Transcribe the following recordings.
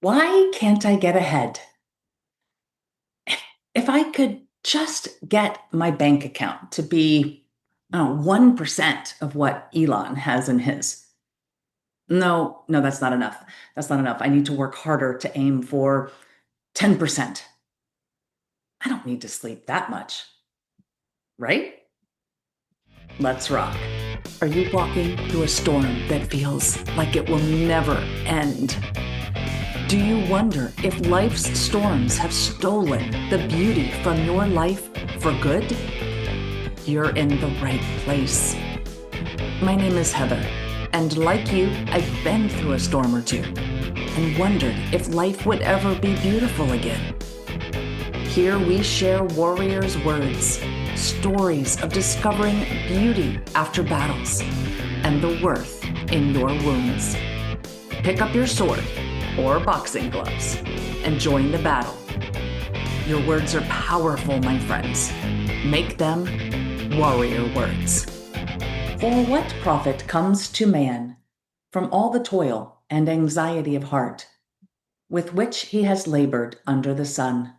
Why can't I get ahead? If I could just get my bank account to be, I don't know, 1% of what Elon has in his. No, no, that's not enough. That's not enough. I need to work harder to aim for 10%. I don't need to sleep that much, right? Let's rock. Are you walking through a storm that feels like it will never end? Do you wonder if life's storms have stolen the beauty from your life for good? You're in the right place. My name is Heather, and like you, I've been through a storm or two and wondered if life would ever be beautiful again. Here we share warriors' words, stories of discovering beauty after battles, and the worth in your wounds. Pick up your sword or boxing gloves and join the battle. Your words are powerful, my friends. Make them warrior words. For what profit comes to man from all the toil and anxiety of heart with which he has labored under the sun?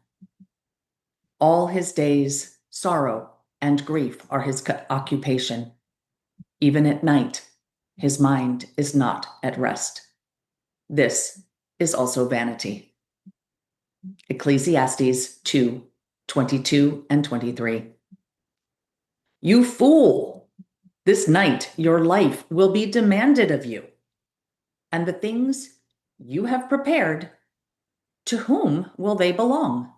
All his days, sorrow and grief are his occupation. Even at night, his mind is not at rest. This is also vanity. Ecclesiastes 2:22 and 23. You fool! This night your life will be demanded of you, and the things you have prepared, to whom will they belong?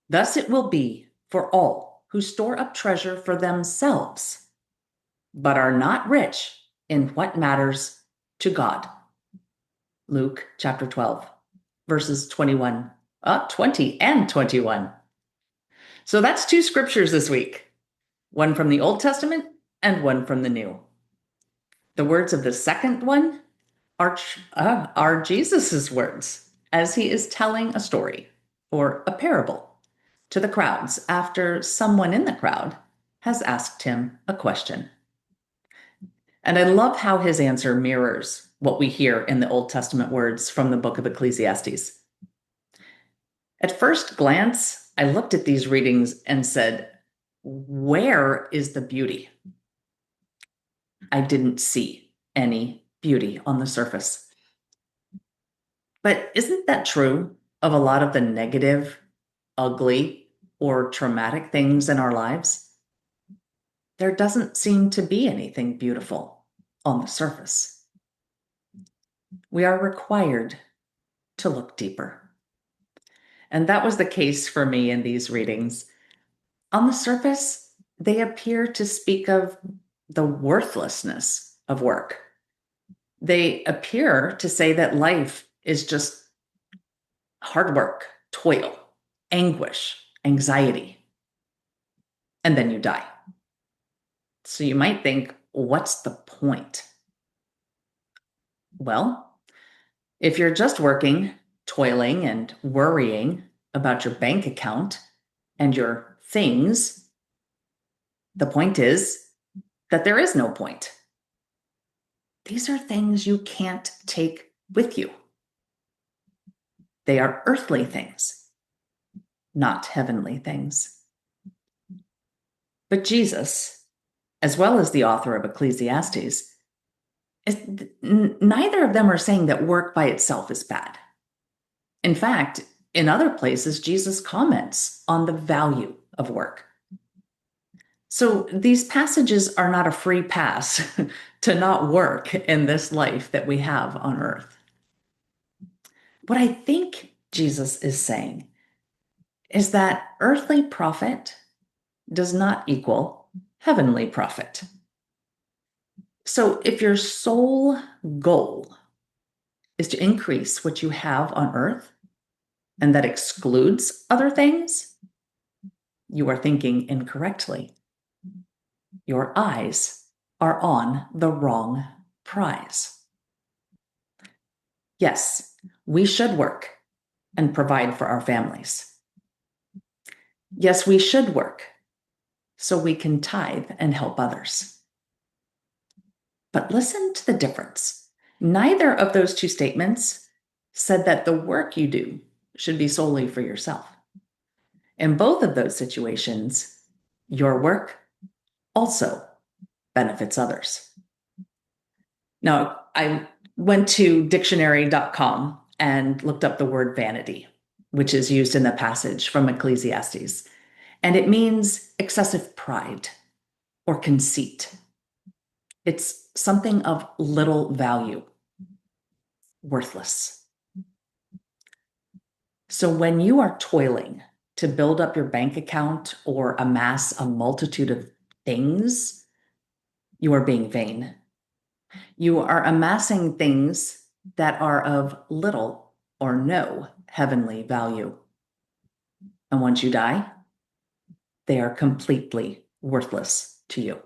Thus it will be for all who store up treasure for themselves, but are not rich in what matters to God. Luke chapter 12, verses 20 and 21. So that's two scriptures this week, one from the Old Testament and one from the New. The words of the second one are Jesus's words as he is telling a story or a parable to the crowds after someone in the crowd has asked him a question. And I love how his answer mirrors what we hear in the Old Testament words from the book of Ecclesiastes. At first glance, I looked at these readings and said, where is the beauty? I didn't see any beauty on the surface. But isn't that true of a lot of the negative, ugly, or traumatic things in our lives? There doesn't seem to be anything beautiful on the surface. We are required to look deeper. And that was the case for me in these readings. On the surface, they appear to speak of the worthlessness of work. They appear to say that life is just hard work, toil, anguish, anxiety, and then you die. So you might think, what's the point? Well, if you're just working, toiling, and worrying about your bank account and your things, the point is that there is no point. These are things you can't take with you. They are earthly things, not heavenly things. But Jesus, as well as the author of Ecclesiastes, neither of them are saying that work by itself is bad. In fact, in other places, Jesus comments on the value of work. So these passages are not a free pass to not work in this life that we have on earth. What I think Jesus is saying is that earthly profit does not equal heavenly profit. So if your sole goal is to increase what you have on earth, and that excludes other things, you are thinking incorrectly. Your eyes are on the wrong prize. Yes, we should work and provide for our families. Yes, we should work so we can tithe and help others. But listen to the difference. Neither of those two statements said that the work you do should be solely for yourself. In both of those situations, your work also benefits others. Now, I went to dictionary.com and looked up the word vanity, which is used in the passage from Ecclesiastes, and it means excessive pride or conceit. It's something of little value, worthless. So when you are toiling to build up your bank account or amass a multitude of things, you are being vain. You are amassing things that are of little or no heavenly value. And once you die, they are completely worthless to you.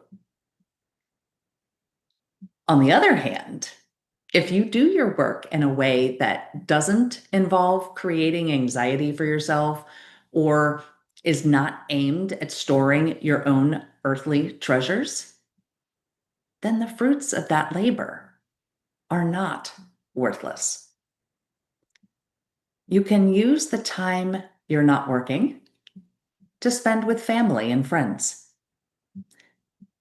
On the other hand, if you do your work in a way that doesn't involve creating anxiety for yourself or is not aimed at storing your own earthly treasures, then the fruits of that labor are not worthless. You can use the time you're not working to spend with family and friends.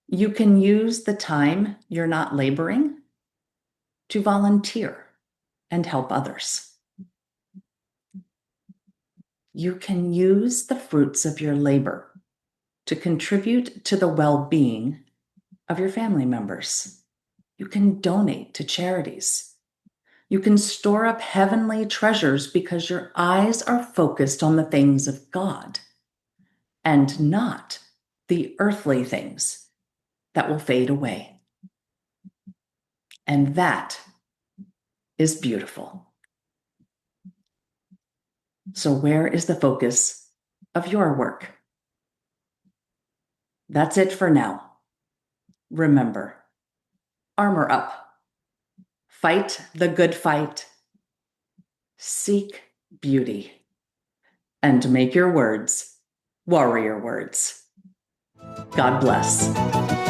You can use the time you're not laboring to volunteer and help others. You can use the fruits of your labor to contribute to the well-being of your family members. You can donate to charities. You can store up heavenly treasures because your eyes are focused on the things of God and not the earthly things that will fade away. And that is beautiful. So where is the focus of your work? That's it for now. Remember, armor up. Fight the good fight. Seek beauty. And make your words warrior words. God bless.